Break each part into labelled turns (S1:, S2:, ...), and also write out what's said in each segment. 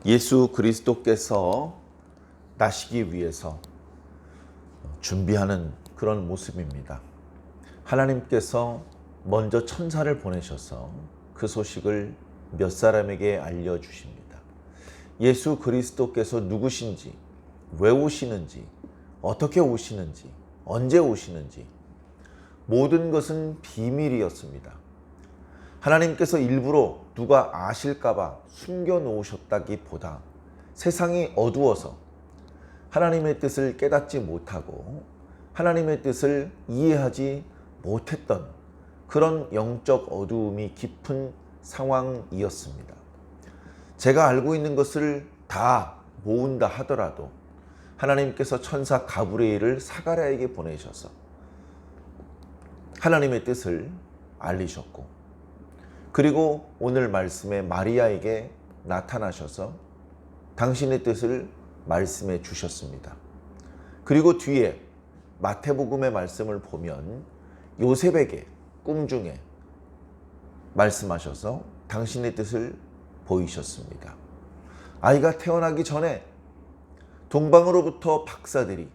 S1: 예수 그리스도께서 나시기 위해서 준비하는 그런 모습입니다. 하나님께서 먼저 천사를 보내셔서 그 소식을 몇 사람에게 알려주십니다. 예수 그리스도께서 누구신지, 왜 오시는지, 어떻게 오시는지, 언제 오시는지 모든 것은 비밀이었습니다. 하나님께서 일부러 누가 아실까봐 숨겨놓으셨다기보다 세상이 어두워서 하나님의 뜻을 깨닫지 못하고 하나님의 뜻을 이해하지 못했던 그런 영적 어두움이 깊은 상황이었습니다. 제가 알고 있는 것을 다 모은다 하더라도 하나님께서 천사 가브리엘을 사가랴에게 보내셔서 하나님의 뜻을 알리셨고, 그리고 오늘 말씀에 마리아에게 나타나셔서 당신의 뜻을 말씀해 주셨습니다. 그리고 뒤에 마태복음의 말씀을 보면 요셉에게 꿈 중에 말씀하셔서 당신의 뜻을 보이셨습니다. 아이가 태어나기 전에 동방으로부터 박사들이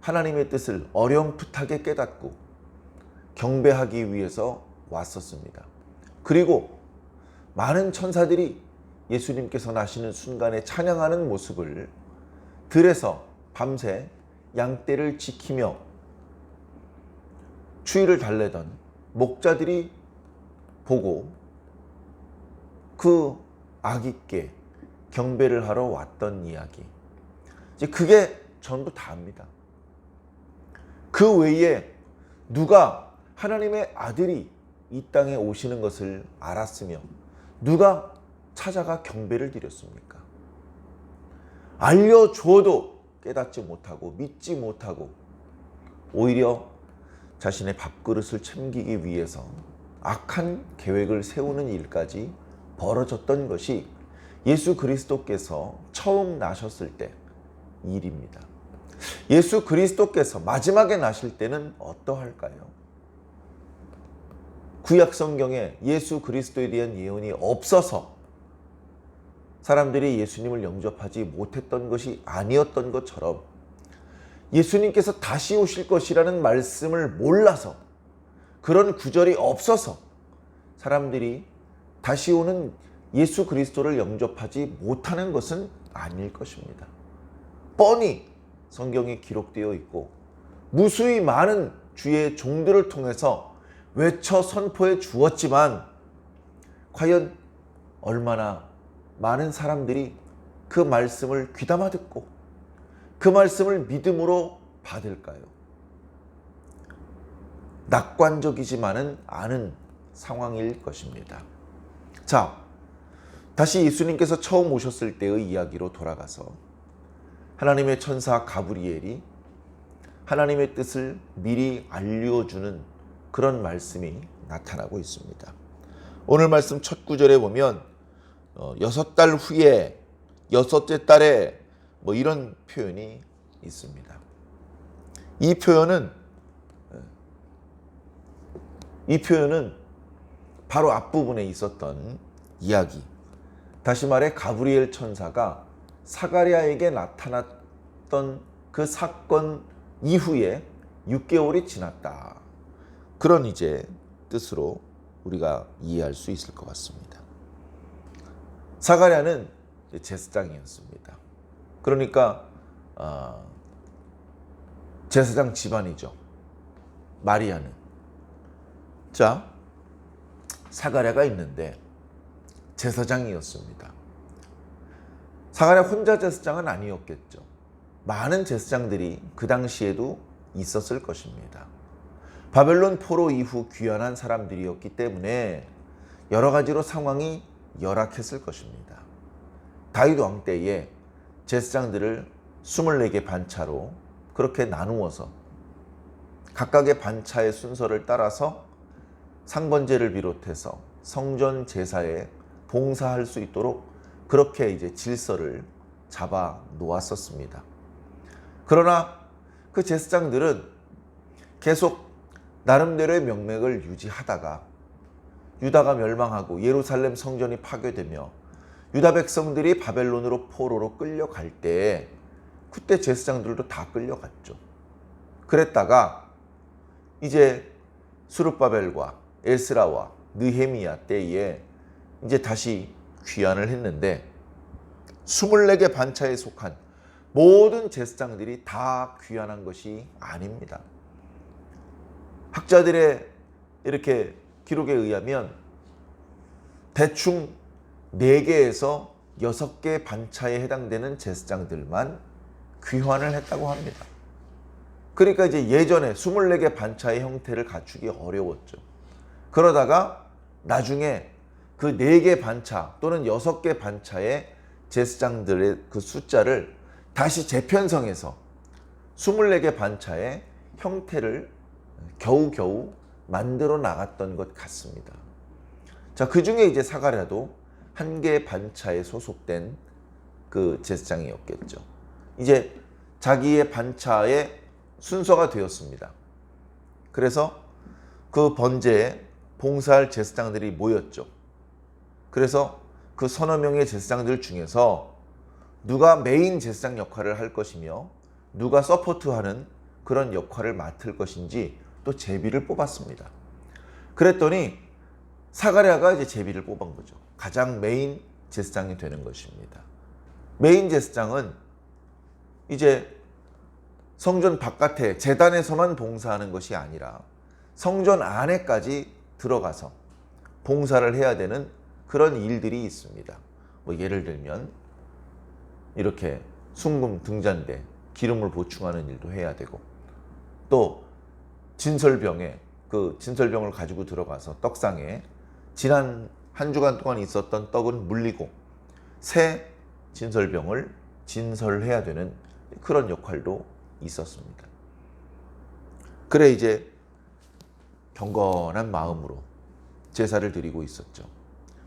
S1: 하나님의 뜻을 어렴풋하게 깨닫고 경배하기 위해서 왔었습니다. 그리고 많은 천사들이 예수님께서 나시는 순간에 찬양하는 모습을 들에서 밤새 양떼를 지키며 추위를 달래던 목자들이 보고 그 아기께 경배를 하러 왔던 이야기, 이제 그게 전부 다입니다. 그 외에 누가 하나님의 아들이 이 땅에 오시는 것을 알았으며 누가 찾아가 경배를 드렸습니까? 알려줘도 깨닫지 못하고 믿지 못하고 오히려 자신의 밥그릇을 챙기기 위해서 악한 계획을 세우는 일까지 벌어졌던 것이 예수 그리스도께서 처음 나셨을 때 일입니다. 예수 그리스도께서 마지막에 나실 때는 어떠할까요? 구약 성경에 예수 그리스도에 대한 예언이 없어서 사람들이 예수님을 영접하지 못했던 것이 아니었던 것처럼 예수님께서 다시 오실 것이라는 말씀을 몰라서, 그런 구절이 없어서 사람들이 다시 오는 예수 그리스도를 영접하지 못하는 것은 아닐 것입니다. 뻔히 성경에 기록되어 있고 무수히 많은 주의 종들을 통해서 외쳐 선포해 주었지만 과연 얼마나 많은 사람들이 그 말씀을 귀담아 듣고 그 말씀을 믿음으로 받을까요? 낙관적이지만은 않은 상황일 것입니다. 자, 다시 예수님께서 처음 오셨을 때의 이야기로 돌아가서 하나님의 천사 가브리엘이 하나님의 뜻을 미리 알려주는 그런 말씀이 나타나고 있습니다. 오늘 말씀 첫 구절에 보면 6달 후에 6째 달에 이런 표현이 있습니다. 이 표현은 바로 앞부분에 있었던 이야기, 다시 말해 가브리엘 천사가 사가랴에게 나타났던 그 사건 이후에 6개월이 지났다, 그런 이제 뜻으로 우리가 이해할 수 있을 것 같습니다. 사가랴는 제사장이었습니다. 그러니까 제사장 집안이죠. 마리아는. 자, 사가랴가 있는데 제사장이었습니다. 사가랴 혼자 제사장은 아니었겠죠. 많은 제사장들이 그 당시에도 있었을 것입니다. 바벨론 포로 이후 귀환한 사람들이었기 때문에 여러 가지로 상황이 열악했을 것입니다. 다윗 왕 때에 제사장들을 24개 반차로 그렇게 나누어서 각각의 반차의 순서를 따라서 상번제를 비롯해서 성전 제사에 봉사할 수 있도록 그렇게 이제 질서를 잡아 놓았었습니다. 그러나 그 제사장들은 계속 나름대로의 명맥을 유지하다가 유다가 멸망하고 예루살렘 성전이 파괴되며 유다 백성들이 바벨론으로 포로로 끌려갈 때 그때 제사장들도 다 끌려갔죠. 그랬다가 이제 스룹바벨과 에스라와 느헤미야 때에 이제 다시 귀환을 했는데 24개 반차에 속한 모든 제사장들이 다 귀환한 것이 아닙니다. 학자들의 이렇게 기록에 의하면 대충 4개에서 6개 반차에 해당되는 제사장들만 귀환을 했다고 합니다. 그러니까 이제 예전에 24개 반차의 형태를 갖추기 어려웠죠. 그러다가 나중에 그 4개 반차 또는 6개 반차의 제사장들의 그 숫자를 다시 재편성해서 24개 반차의 형태를 겨우겨우 만들어 나갔던 것 같습니다. 자, 그 중에 이제 사가랴도 1개 반차에 소속된 그 제사장이었겠죠. 이제 자기의 반차의 순서가 되었습니다. 그래서 그 번제에 봉사할 제사장들이 모였죠. 그래서 그 서너 명의 제사장들 중에서 누가 메인 제사장 역할을 할 것이며 누가 서포트하는 그런 역할을 맡을 것인지 또 제비를 뽑았습니다. 그랬더니 사가랴가 이제 제비를 뽑은 거죠. 가장 메인 제사장이 되는 것입니다. 메인 제사장은 이제 성전 바깥에 제단에서만 봉사하는 것이 아니라 성전 안에까지 들어가서 봉사를 해야 되는 그런 일들이 있습니다. 뭐 예를 들면 이렇게 순금 등잔대 기름을 보충하는 일도 해야 되고, 또 진설병에 그 진설병을 가지고 들어가서 떡상에 지난 한 주간 동안 있었던 떡은 물리고 새 진설병을 진설해야 되는 그런 역할도 있었습니다. 그래 이제 경건한 마음으로 제사를 드리고 있었죠.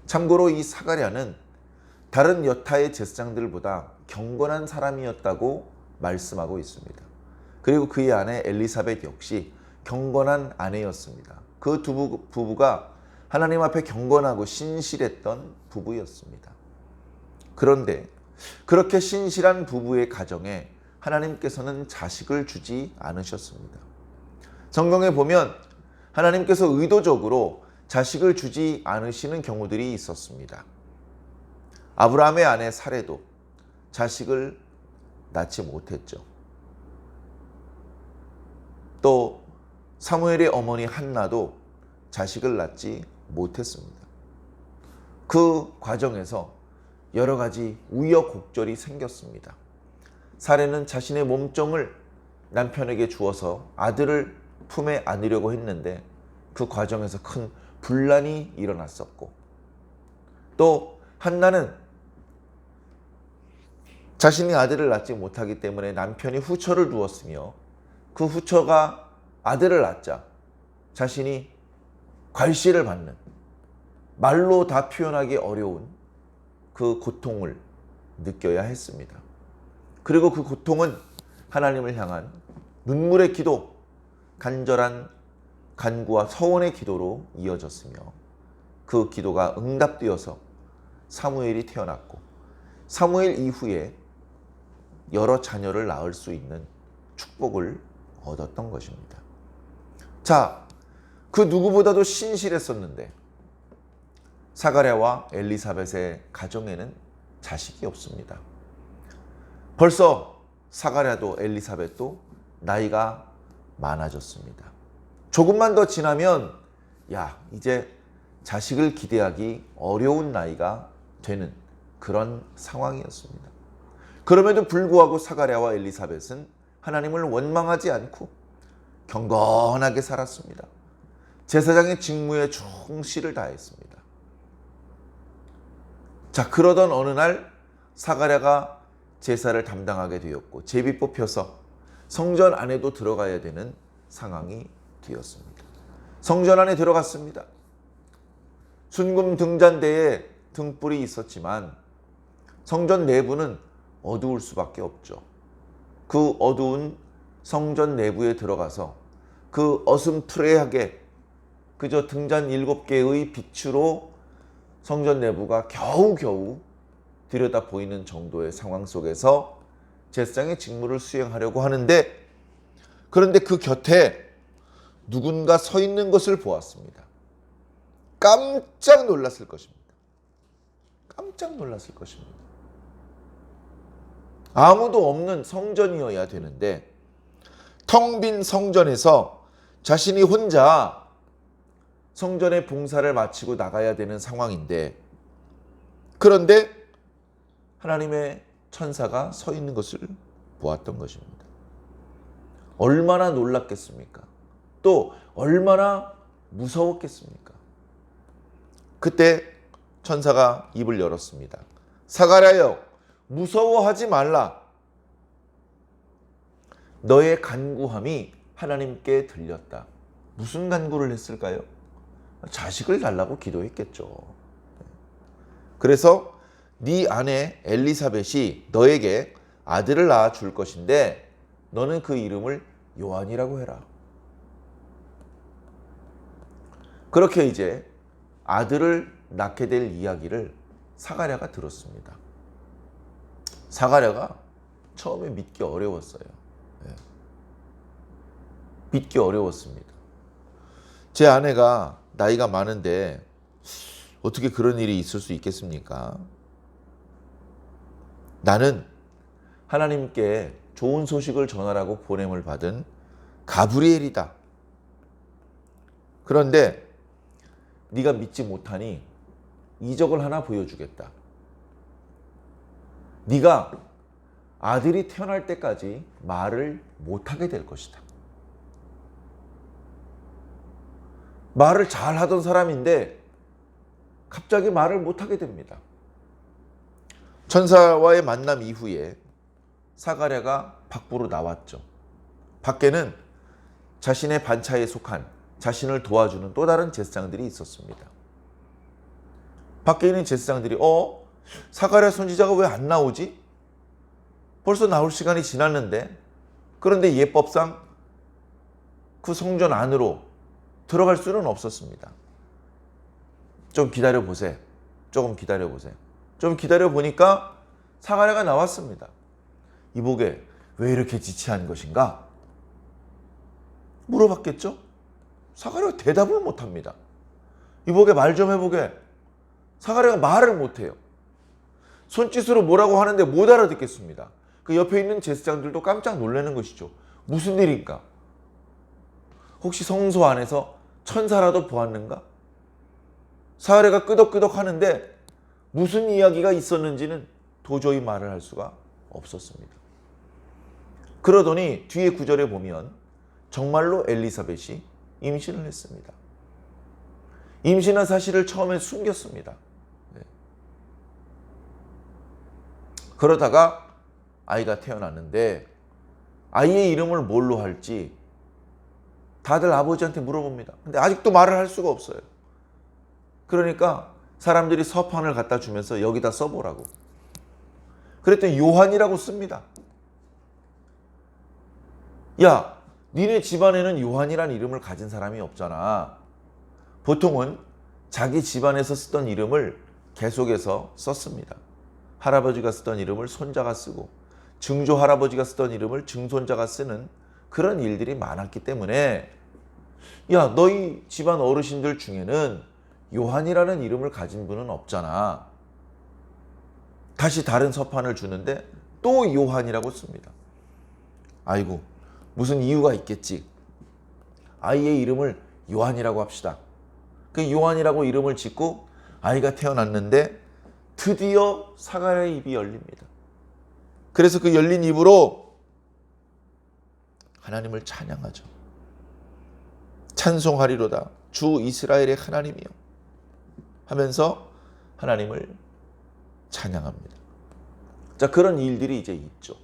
S1: 참고로 이 사가랴는 다른 여타의 제사장들보다 경건한 사람이었다고 말씀하고 있습니다. 그리고 그의 아내 엘리사벳 역시 경건한 아내였습니다. 그 두 부부가 하나님 앞에 경건하고 신실했던 부부였습니다. 그런데 그렇게 신실한 부부의 가정에 하나님께서는 자식을 주지 않으셨습니다. 성경에 보면 하나님께서 의도적으로 자식을 주지 않으시는 경우들이 있었습니다. 아브라함의 아내 사레도 자식을 낳지 못했죠. 또 사무엘의 어머니 한나도 자식을 낳지 못했습니다. 그 과정에서 여러 가지 우여곡절이 생겼습니다. 사레는 자신의 몸종을 남편에게 주어서 아들을 품에 안으려고 했는데 그 과정에서 큰 분란이 일어났었고, 또 한나는 자신이 아들을 낳지 못하기 때문에 남편이 후처를 두었으며 그 후처가 아들을 낳자 자신이 괄시를 받는, 말로 다 표현하기 어려운 그 고통을 느껴야 했습니다. 그리고 그 고통은 하나님을 향한 눈물의 기도, 간절한 간구와 서원의 기도로 이어졌으며 그 기도가 응답되어서 사무엘이 태어났고, 사무엘 이후에 여러 자녀를 낳을 수 있는 축복을 얻었던 것입니다. 자, 그 누구보다도 신실했었는데 사가랴와 엘리사벳의 가정에는 자식이 없습니다. 벌써 사가랴도 엘리사벳도 나이가 많아졌습니다. 조금만 더 지나면 이제 자식을 기대하기 어려운 나이가 되는 그런 상황이었습니다. 그럼에도 불구하고 사가랴와 엘리사벳은 하나님을 원망하지 않고 경건하게 살았습니다. 제사장의 직무에 충실을 다했습니다. 자, 그러던 어느 날 사가랴가 제사를 담당하게 되었고 제비 뽑혀서 성전 안에도 들어가야 되는 상황이 되었습니다. 성전 안에 들어갔습니다. 순금 등잔대에 등불이 있었지만 성전 내부는 어두울 수밖에 없죠. 그 어두운 성전 내부에 들어가서 그 어슴푸레하게 그저 등잔 7개의 빛으로 성전 내부가 겨우겨우 들여다 보이는 정도의 상황 속에서 제사장의 직무를 수행하려고 하는데, 그런데 그 곁에 누군가 서 있는 것을 보았습니다. 깜짝 놀랐을 것입니다. 깜짝 놀랐을 것입니다. 아무도 없는 성전이어야 되는데 텅 빈 성전에서 자신이 혼자 성전의 봉사를 마치고 나가야 되는 상황인데, 그런데 하나님의 천사가 서 있는 것을 보았던 것입니다. 얼마나 놀랐겠습니까? 또 얼마나 무서웠겠습니까? 그때 천사가 입을 열었습니다. 사가랴여, 무서워하지 말라. 너의 간구함이 하나님께 들렸다. 무슨 간구를 했을까요? 자식을 달라고 기도했겠죠. 그래서 네 아내 엘리사벳이 너에게 아들을 낳아 줄 것인데 너는 그 이름을 요한이라고 해라. 그렇게 이제 아들을 낳게 될 이야기를 사가랴가 들었습니다. 사가랴가 처음에 믿기 어려웠어요. 믿기 어려웠습니다. 제 아내가 나이가 많은데 어떻게 그런 일이 있을 수 있겠습니까? 나는 하나님께 좋은 소식을 전하라고 보냄을 받은 가브리엘이다. 그런데 네가 믿지 못하니 이적을 하나 보여주겠다. 네가 아들이 태어날 때까지 말을 못하게 될 것이다. 말을 잘 하던 사람인데 갑자기 말을 못하게 됩니다. 천사와의 만남 이후에 사가랴가 밖으로 나왔죠. 밖에는 자신의 반차에 속한 자신을 도와주는 또 다른 제사장들이 있었습니다. 밖에 있는 제사장들이 사가랴 선지자가 왜 안 나오지? 벌써 나올 시간이 지났는데. 그런데 예법상 그 성전 안으로 들어갈 수는 없었습니다. 좀 기다려보세요. 조금 기다려보세요. 좀 기다려보니까 사가랴가 나왔습니다. 이보게 왜 이렇게 지체한 것인가? 물어봤겠죠? 사가랴가 대답을 못합니다. 이보게 말 좀 해보게. 사가랴가 말을 못해요. 손짓으로 뭐라고 하는데 못 알아듣겠습니다. 그 옆에 있는 제사장들도 깜짝 놀라는 것이죠. 무슨 일인가? 혹시 성소 안에서 천사라도 보았는가? 사가랴가 끄덕끄덕 하는데 무슨 이야기가 있었는지는 도저히 말을 할 수가 없었습니다. 그러더니 뒤에 구절에 보면 정말로 엘리사벳이 임신을 했습니다. 임신한 사실을 처음에 숨겼습니다. 그러다가 아이가 태어났는데 아이의 이름을 뭘로 할지 다들 아버지한테 물어봅니다. 근데 아직도 말을 할 수가 없어요. 그러니까 사람들이 서판을 갖다 주면서 여기다 써보라고. 그랬더니 요한이라고 씁니다. 야, 니네 집안에는 요한이란 이름을 가진 사람이 없잖아. 보통은 자기 집안에서 쓰던 이름을 계속해서 썼습니다. 할아버지가 쓰던 이름을 손자가 쓰고 증조 할아버지가 쓰던 이름을 증손자가 쓰는 그런 일들이 많았기 때문에 야, 너희 집안 어르신들 중에는 요한이라는 이름을 가진 분은 없잖아. 다시 다른 서판을 주는데 또 요한이라고 씁니다. 아이고, 무슨 이유가 있겠지. 아이의 이름을 요한이라고 합시다. 그 요한이라고 이름을 짓고 아이가 태어났는데 드디어 사가랴의 입이 열립니다. 그래서 그 열린 입으로 하나님을 찬양하죠. 찬송하리로다 주 이스라엘의 하나님이여 하면서 하나님을 찬양합니다. 자, 그런 일들이 이제 있죠.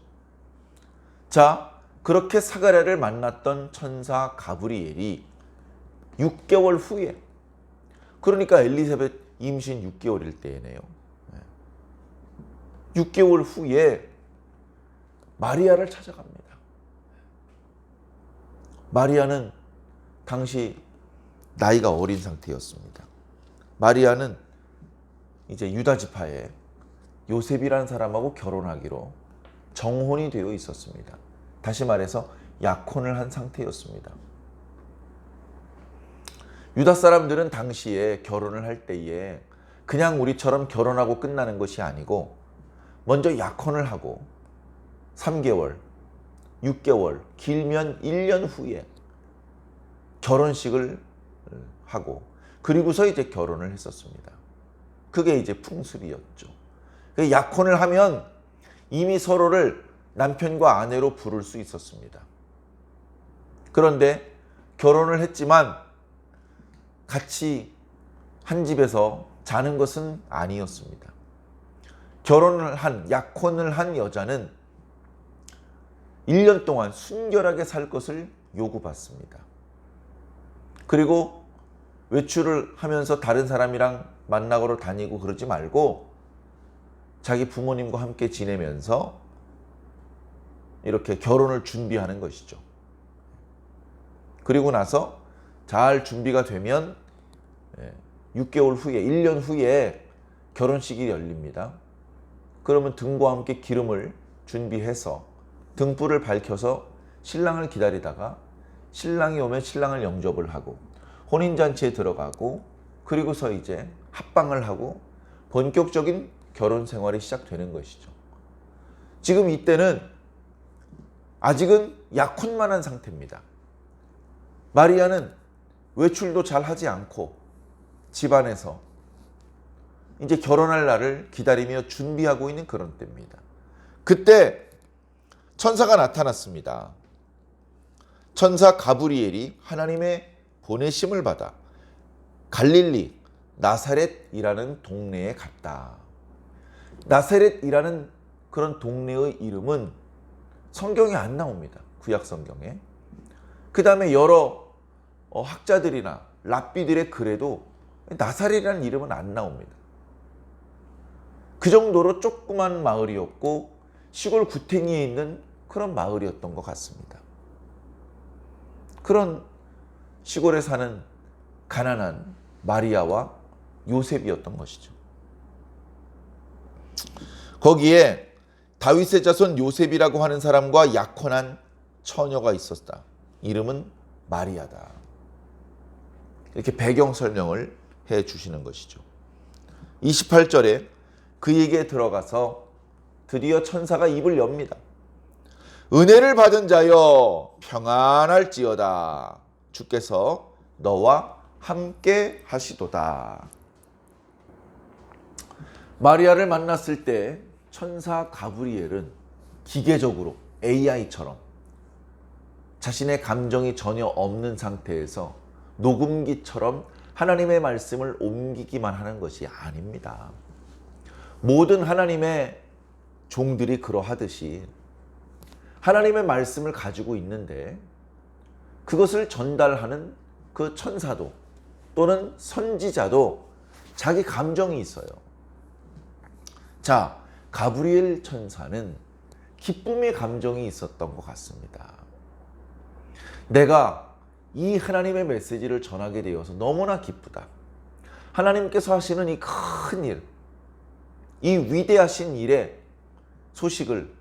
S1: 자, 그렇게 사가랴를 만났던 천사 가브리엘이 6개월 후에, 그러니까 엘리사벳 임신 6개월일 때네요. 6개월 후에 마리아를 찾아갑니다. 마리아는 당시 나이가 어린 상태였습니다. 마리아는 이제 유다 지파의 요셉이라는 사람하고 결혼하기로 정혼이 되어 있었습니다. 다시 말해서 약혼을 한 상태였습니다. 유다 사람들은 당시에 결혼을 할 때에 그냥 우리처럼 결혼하고 끝나는 것이 아니고 먼저 약혼을 하고 3개월, 6개월, 길면 1년 후에 결혼식을 하고 그리고서 이제 결혼을 했었습니다. 그게 이제 풍습이었죠. 약혼을 하면 이미 서로를 남편과 아내로 부를 수 있었습니다. 그런데 결혼을 했지만 같이 한 집에서 자는 것은 아니었습니다. 약혼을 한 여자는 1년 동안 순결하게 살 것을 요구받습니다. 그리고 외출을 하면서 다른 사람이랑 만나러 다니고 그러지 말고 자기 부모님과 함께 지내면서 이렇게 결혼을 준비하는 것이죠. 그리고 나서 잘 준비가 되면 6개월 후에, 1년 후에 결혼식이 열립니다. 그러면 등과 함께 기름을 준비해서 등불을 밝혀서 신랑을 기다리다가 신랑이 오면 신랑을 영접을 하고 혼인잔치에 들어가고 그리고서 이제 합방을 하고 본격적인 결혼 생활이 시작되는 것이죠. 지금 이때는 아직은 약혼만 한 상태입니다. 마리아는 외출도 잘 하지 않고 집안에서 이제 결혼할 날을 기다리며 준비하고 있는 그런 때입니다. 그때 천사가 나타났습니다. 천사 가브리엘이 하나님의 보내심을 받아 갈릴리 나사렛이라는 동네에 갔다. 나사렛이라는 그런 동네의 이름은 성경에 안 나옵니다. 구약 성경에. 그 다음에 여러 학자들이나 랍비들의 글에도 나사렛이라는 이름은 안 나옵니다. 그 정도로 조그만 마을이었고 시골 구탱이에 있는 그런 마을이었던 것 같습니다. 그런 시골에 사는 가난한 마리아와 요셉이었던 것이죠. 거기에 다윗의 자손 요셉이라고 하는 사람과 약혼한 처녀가 있었다. 이름은 마리아다. 이렇게 배경 설명을 해 주시는 것이죠. 28절에 그에게 들어가서 드디어 천사가 입을 엽니다. 은혜를 받은 자여 평안할지어다. 주께서 너와 함께 하시도다. 마리아를 만났을 때 천사 가브리엘은 기계적으로 AI처럼 자신의 감정이 전혀 없는 상태에서 녹음기처럼 하나님의 말씀을 옮기기만 하는 것이 아닙니다. 모든 하나님의 종들이 그러하듯이 하나님의 말씀을 가지고 있는데 그것을 전달하는 그 천사도 또는 선지자도 자기 감정이 있어요. 자, 가브리엘 천사는 기쁨의 감정이 있었던 것 같습니다. 내가 이 하나님의 메시지를 전하게 되어서 너무나 기쁘다. 하나님께서 하시는 이 큰 일, 이 위대하신 일의 소식을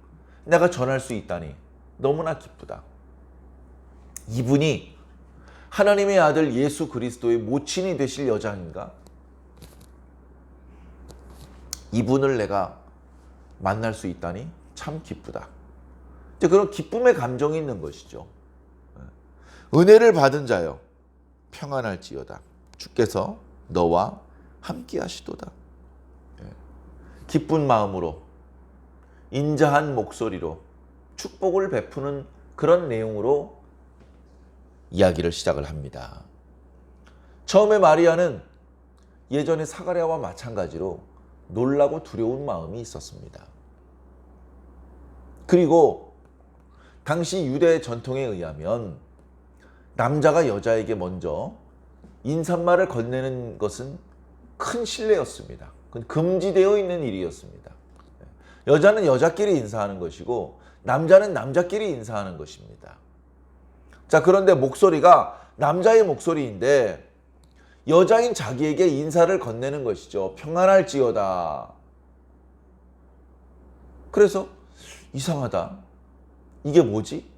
S1: 내가 전할 수 있다니 너무나 기쁘다. 이분이 하나님의 아들 예수 그리스도의 모친이 되실 여자인가? 이분을 내가 만날 수 있다니 참 기쁘다. 그런 기쁨의 감정이 있는 것이죠. 은혜를 받은 자여 평안할지어다. 주께서 너와 함께 하시도다. 기쁜 마음으로 인자한 목소리로 축복을 베푸는 그런 내용으로 이야기를 시작을 합니다. 처음에 마리아는 예전에 사가랴와 마찬가지로 놀라고 두려운 마음이 있었습니다. 그리고 당시 유대 전통에 의하면 남자가 여자에게 먼저 인사말을 건네는 것은 큰 실례였습니다. 그건 금지되어 있는 일이었습니다. 여자는 여자끼리 인사하는 것이고 남자는 남자끼리 인사하는 것입니다. 자, 그런데 목소리가 남자의 목소리인데 여자인 자기에게 인사를 건네는 것이죠. 평안할지어다. 그래서 이상하다. 이게 뭐지?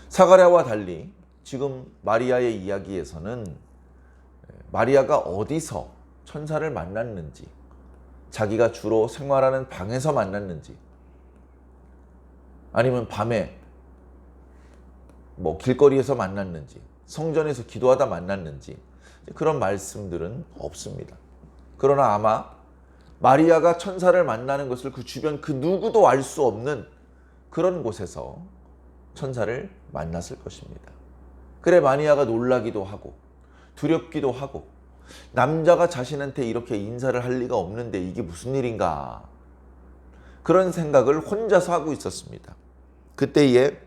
S1: 사가랴와 달리 지금 마리아의 이야기에서는 마리아가 어디서 천사를 만났는지, 자기가 주로 생활하는 방에서 만났는지, 아니면 밤에 길거리에서 만났는지, 성전에서 기도하다 만났는지 그런 말씀들은 없습니다. 그러나 아마 마리아가 천사를 만나는 것을 그 주변 그 누구도 알 수 없는 그런 곳에서 천사를 만났을 것입니다. 그래 마리아가 놀라기도 하고 두렵기도 하고, 남자가 자신한테 이렇게 인사를 할 리가 없는데 이게 무슨 일인가, 그런 생각을 혼자서 하고 있었습니다. 그때에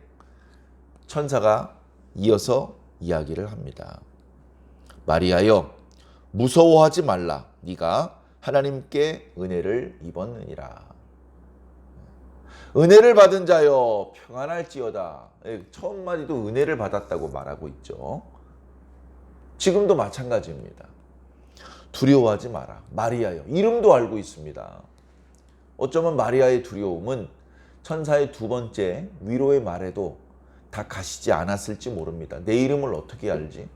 S1: 천사가 이어서 이야기를 합니다. 마리아여, 무서워하지 말라. 네가 하나님께 은혜를 입었느니라. 은혜를 받은 자여 평안할지어다. 첫 마디도 은혜를 받았다고 말하고 있죠. 지금도 마찬가지입니다. 두려워하지 마라. 마리아여. 이름도 알고 있습니다. 어쩌면 마리아의 두려움은 천사의 두 번째 위로의 말에도 다 가시지 않았을지 모릅니다. 내 이름을 어떻게 알지?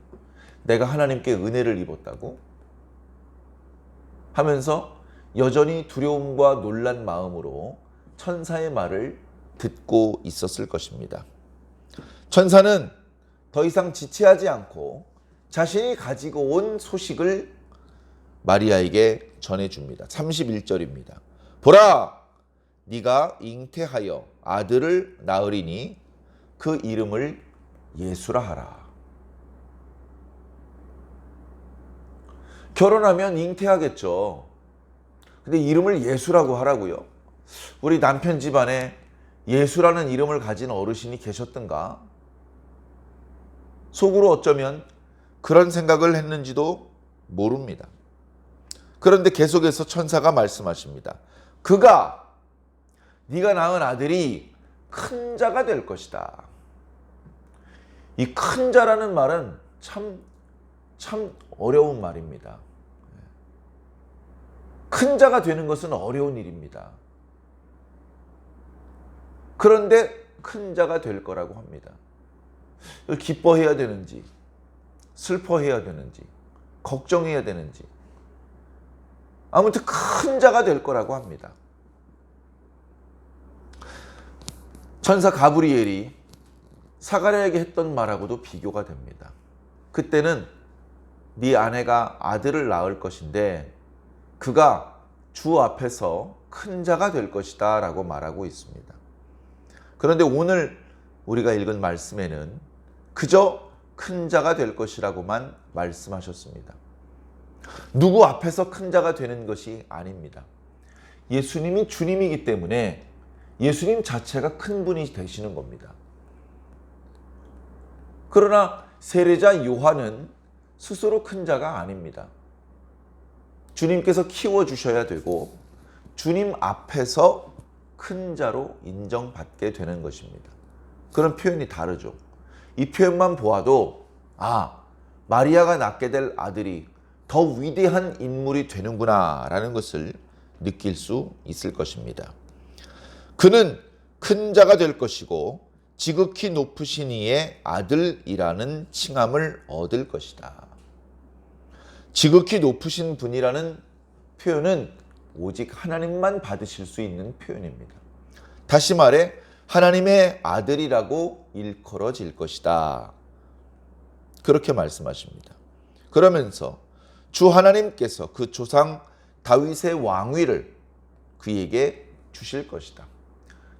S1: 내가 하나님께 은혜를 입었다고? 하면서 여전히 두려움과 놀란 마음으로 천사의 말을 듣고 있었을 것입니다. 천사는 더 이상 지체하지 않고 자신이 가지고 온 소식을 마리아에게 전해줍니다. 31절입니다. 보라, 네가 잉태하여 아들을 낳으리니 그 이름을 예수라 하라. 결혼하면 잉태하겠죠. 근데 이름을 예수라고 하라고요? 우리 남편 집안에 예수라는 이름을 가진 어르신이 계셨던가? 속으로 어쩌면 그런 생각을 했는지도 모릅니다. 그런데 계속해서 천사가 말씀하십니다. 그가, 네가 낳은 아들이 큰 자가 될 것이다. 이 큰 자라는 말은 참 어려운 말입니다. 큰 자가 되는 것은 어려운 일입니다. 그런데 큰 자가 될 거라고 합니다. 기뻐해야 되는지, 슬퍼해야 되는지, 걱정해야 되는지, 아무튼 큰 자가 될 거라고 합니다. 천사 가브리엘이 사가랴에게 했던 말하고도 비교가 됩니다. 그때는 네 아내가 아들을 낳을 것인데 그가 주 앞에서 큰 자가 될 것이다 라고 말하고 있습니다. 그런데 오늘 우리가 읽은 말씀에는 그저 큰 자가 될 것이라고만 말씀하셨습니다. 누구 앞에서 큰 자가 되는 것이 아닙니다. 예수님이 주님이기 때문에 예수님 자체가 큰 분이 되시는 겁니다. 그러나 세례자 요한은 스스로 큰 자가 아닙니다. 주님께서 키워주셔야 되고 주님 앞에서 큰 자로 인정받게 되는 것입니다. 그런 표현이 다르죠. 이 표현만 보아도 마리아가 낳게 될 아들이 더 위대한 인물이 되는구나 라는 것을 느낄 수 있을 것입니다. 그는 큰 자가 될 것이고 지극히 높으신 이의 아들이라는 칭함을 얻을 것이다. 지극히 높으신 분이라는 표현은 오직 하나님만 받으실 수 있는 표현입니다. 다시 말해 하나님의 아들이라고 일컬어질 것이다. 그렇게 말씀하십니다. 그러면서 주 하나님께서 그 조상 다윗의 왕위를 그에게 주실 것이다.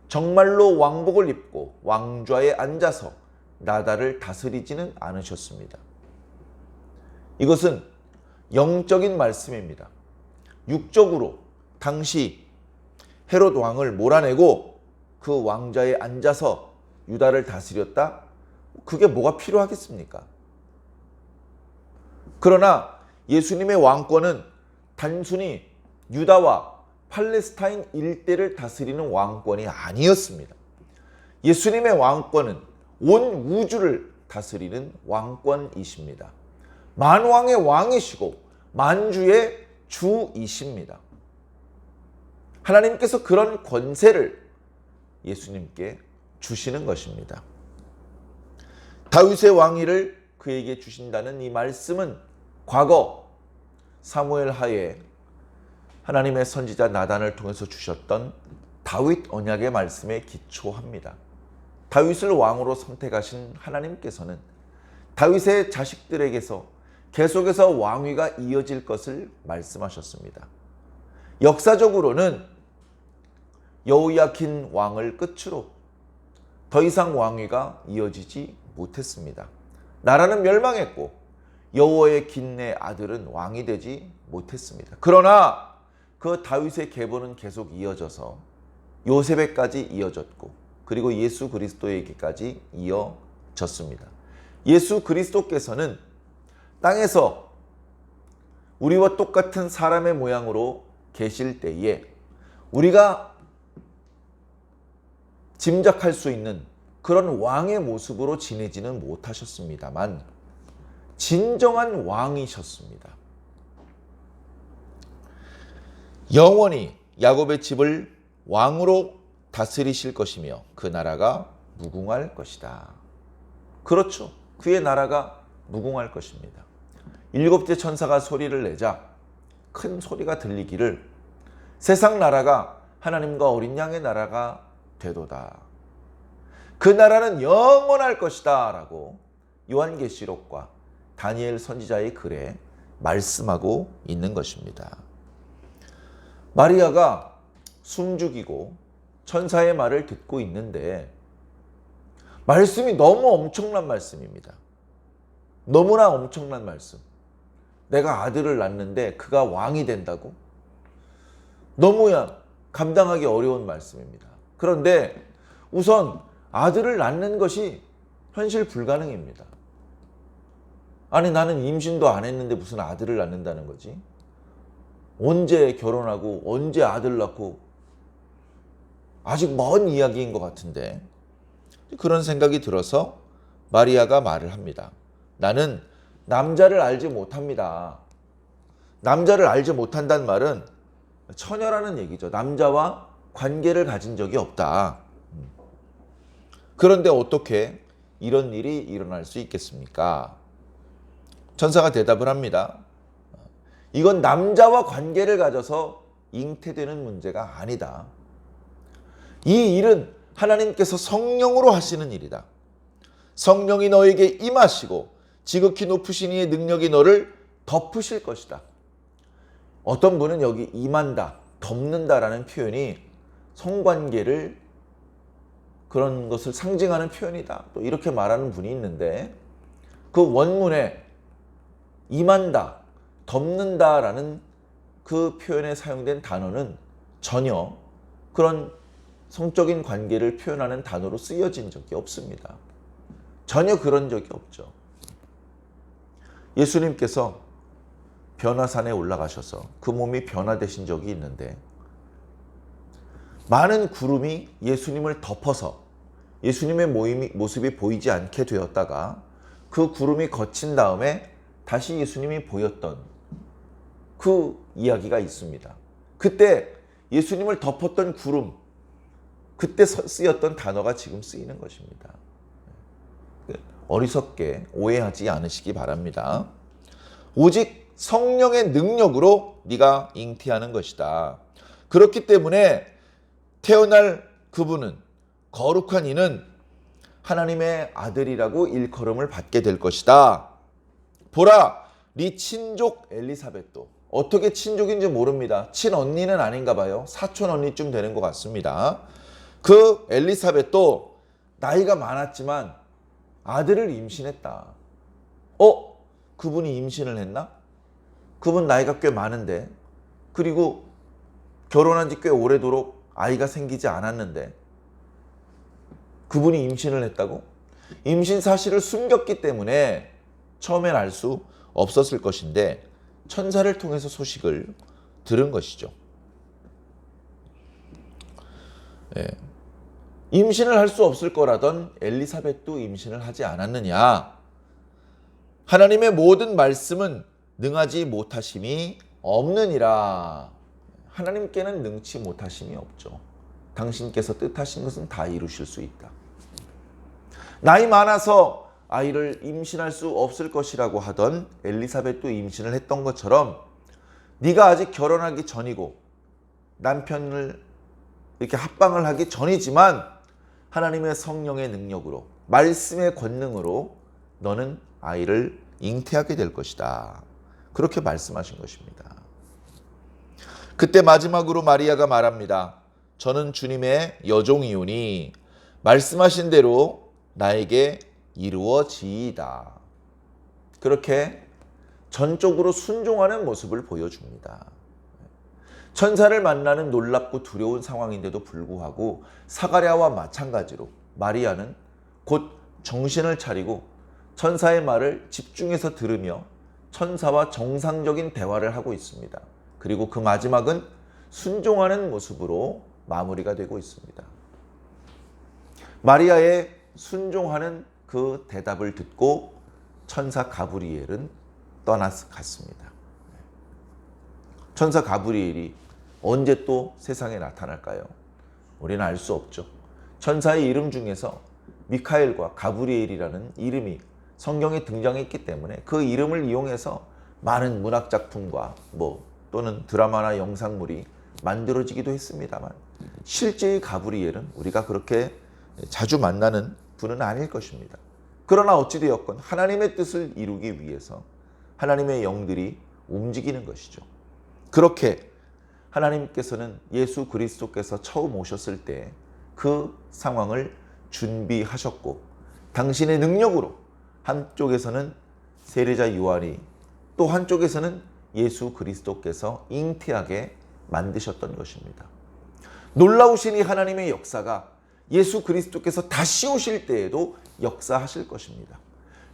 S1: 정말로 왕복을 입고 왕좌에 앉아서 나라를 다스리지는 않으셨습니다. 이것은 영적인 말씀입니다. 육적으로 당시 헤롯 왕을 몰아내고 그 왕좌에 앉아서 유다를 다스렸다? 그게 뭐가 필요하겠습니까? 그러나 예수님의 왕권은 단순히 유다와 팔레스타인 일대를 다스리는 왕권이 아니었습니다. 예수님의 왕권은 온 우주를 다스리는 왕권이십니다. 만왕의 왕이시고 만주의 주이십니다. 하나님께서 그런 권세를 예수님께 주시는 것입니다. 다윗의 왕위를 그에게 주신다는 이 말씀은 과거 사무엘 하에 하나님의 선지자 나단을 통해서 주셨던 다윗 언약의 말씀에 기초합니다. 다윗을 왕으로 선택하신 하나님께서는 다윗의 자식들에게서 계속해서 왕위가 이어질 것을 말씀하셨습니다. 역사적으로는 여호야킨 왕을 끝으로 더 이상 왕위가 이어지지 못했습니다. 나라는 멸망했고 여호야킨의 아들은 왕이 되지 못했습니다. 그러나 그 다윗의 계보는 계속 이어져서 요셉에까지 이어졌고 그리고 예수 그리스도에게까지 이어졌습니다. 예수 그리스도께서는 땅에서 우리와 똑같은 사람의 모양으로 계실 때에 우리가 짐작할 수 있는 그런 왕의 모습으로 지내지는 못하셨습니다만 진정한 왕이셨습니다. 영원히 야곱의 집을 왕으로 다스리실 것이며 그 나라가 무궁할 것이다. 그렇죠. 그의 나라가 무궁할 것입니다. 일곱째 천사가 소리를 내자 큰 소리가 들리기를 세상 나라가 하나님과 어린 양의 나라가 되도다. 그 나라는 영원할 것이다 라고 요한계시록과 다니엘 선지자의 글에 말씀하고 있는 것입니다. 마리아가 숨죽이고 천사의 말을 듣고 있는데 말씀이 너무 엄청난 말씀입니다. 너무나 엄청난 말씀. 내가 아들을 낳는데 그가 왕이 된다고? 너무야 감당하기 어려운 말씀입니다. 그런데 우선 아들을 낳는 것이 현실 불가능입니다. 아니 나는 임신도 안 했는데 무슨 아들을 낳는다는 거지? 언제 결혼하고 언제 아들 낳고 아직 먼 이야기인 것 같은데 그런 생각이 들어서 마리아가 말을 합니다. 나는 남자를 알지 못합니다. 남자를 알지 못한다는 말은 처녀라는 얘기죠. 남자와 관계를 가진 적이 없다. 그런데 어떻게 이런 일이 일어날 수 있겠습니까? 천사가 대답을 합니다. 이건 남자와 관계를 가져서 잉태되는 문제가 아니다. 이 일은 하나님께서 성령으로 하시는 일이다. 성령이 너에게 임하시고 지극히 높으신 이의 능력이 너를 덮으실 것이다. 어떤 분은 여기 임한다, 덮는다라는 표현이 성관계를 그런 것을 상징하는 표현이다. 또 이렇게 말하는 분이 있는데 그 원문에 임한다, 덮는다라는 그 표현에 사용된 단어는 전혀 그런 성적인 관계를 표현하는 단어로 쓰여진 적이 없습니다. 전혀 그런 적이 없죠. 예수님께서 변화산에 올라가셔서 그 몸이 변화되신 적이 있는데 많은 구름이 예수님을 덮어서 예수님의 모습이 보이지 않게 되었다가 그 구름이 거친 다음에 다시 예수님이 보였던 그 이야기가 있습니다. 그때 예수님을 덮었던 구름, 그때 쓰였던 단어가 지금 쓰이는 것입니다. 어리석게 오해하지 않으시기 바랍니다. 오직 성령의 능력으로 네가 잉태하는 것이다. 그렇기 때문에 태어날 그분은, 거룩한 이는 하나님의 아들이라고 일컬음을 받게 될 것이다. 보라, 네 친족 엘리사벳도, 어떻게 친족인지 모릅니다. 친언니는 아닌가 봐요. 사촌언니쯤 되는 것 같습니다. 그 엘리사벳도 나이가 많았지만 아들을 임신했다. 그분이 임신을 했나? 그분 나이가 꽤 많은데, 그리고 결혼한 지 꽤 오래도록 아이가 생기지 않았는데 그분이 임신을 했다고? 임신 사실을 숨겼기 때문에 처음엔 알 수 없었을 것인데 천사를 통해서 소식을 들은 것이죠. 임신을 할 수 없을 거라던 엘리사벳도 임신을 하지 않았느냐? 하나님의 모든 말씀은 능하지 못하심이 없느니라. 하나님께는 능치 못하심이 없죠. 당신께서 뜻하신 것은 다 이루실 수 있다. 나이 많아서 아이를 임신할 수 없을 것이라고 하던 엘리사벳도 임신을 했던 것처럼 네가 아직 결혼하기 전이고 남편을 이렇게 합방을 하기 전이지만 하나님의 성령의 능력으로, 말씀의 권능으로 너는 아이를 잉태하게 될 것이다. 그렇게 말씀하신 것입니다. 그때 마지막으로 마리아가 말합니다. 저는 주님의 여종이오니 말씀하신 대로 나에게 이루어지이다. 그렇게 전적으로 순종하는 모습을 보여줍니다. 천사를 만나는 놀랍고 두려운 상황인데도 불구하고 사가랴와 마찬가지로 마리아는 곧 정신을 차리고 천사의 말을 집중해서 들으며 천사와 정상적인 대화를 하고 있습니다. 그리고 그 마지막은 순종하는 모습으로 마무리가 되고 있습니다. 마리아의 순종하는 그 대답을 듣고 천사 가브리엘은 떠나갔습니다. 천사 가브리엘이 언제 또 세상에 나타날까요? 우리는 알 수 없죠. 천사의 이름 중에서 미카엘과 가브리엘이라는 이름이 성경에 등장했기 때문에 그 이름을 이용해서 많은 문학작품과 또는 드라마나 영상물이 만들어지기도 했습니다만 실제의 가브리엘은 우리가 그렇게 자주 만나는 분은 아닐 것입니다. 그러나 어찌되었건 하나님의 뜻을 이루기 위해서 하나님의 영들이 움직이는 것이죠. 그렇게 하나님께서는 예수 그리스도께서 처음 오셨을 때 그 상황을 준비하셨고 당신의 능력으로 한쪽에서는 세례자 요한이 또 한쪽에서는 예수 그리스도께서 잉태하게 만드셨던 것입니다. 놀라우신 이 하나님의 역사가 예수 그리스도께서 다시 오실 때에도 역사하실 것입니다.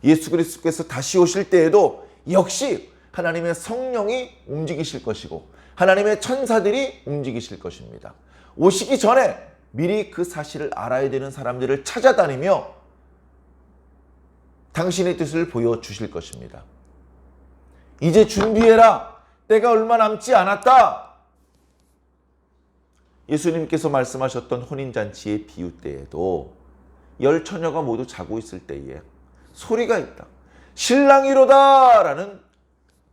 S1: 예수 그리스도께서 다시 오실 때에도 역시 하나님의 성령이 움직이실 것이고 하나님의 천사들이 움직이실 것입니다. 오시기 전에 미리 그 사실을 알아야 되는 사람들을 찾아다니며 당신의 뜻을 보여주실 것입니다. 이제 준비해라. 때가 얼마 남지 않았다. 예수님께서 말씀하셨던 혼인잔치의 비유 때에도 10처녀가 모두 자고 있을 때에 소리가 있다. 신랑이로다! 라는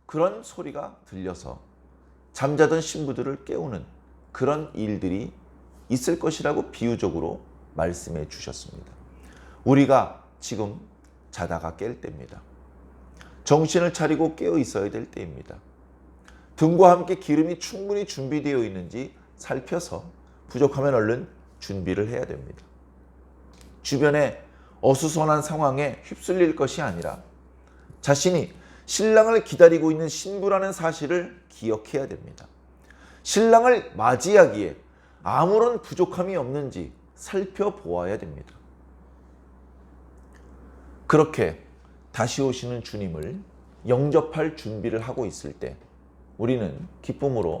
S1: 그런 소리가 들려서 잠자던 신부들을 깨우는 그런 일들이 있을 것이라고 비유적으로 말씀해 주셨습니다. 우리가 지금 자다가 깰 때입니다. 정신을 차리고 깨어 있어야 될 때입니다. 등과 함께 기름이 충분히 준비되어 있는지 살펴서 부족하면 얼른 준비를 해야 됩니다. 주변에 어수선한 상황에 휩쓸릴 것이 아니라 자신이 신랑을 기다리고 있는 신부라는 사실을 기억해야 됩니다. 신랑을 맞이하기에 아무런 부족함이 없는지 살펴보아야 됩니다. 그렇게 다시 오시는 주님을 영접할 준비를 하고 있을 때 우리는 기쁨으로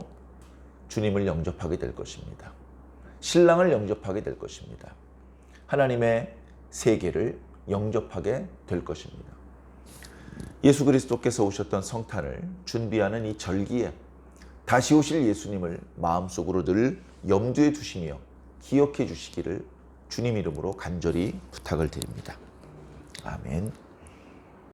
S1: 주님을 영접하게 될 것입니다. 신랑을 영접하게 될 것입니다. 하나님의 세계를 영접하게 될 것입니다. 예수 그리스도께서 오셨던 성탄을 준비하는 이 절기에 다시 오실 예수님을 마음속으로 늘 염두에 두시며 기억해 주시기를 주님 이름으로 간절히 부탁을 드립니다. 아멘.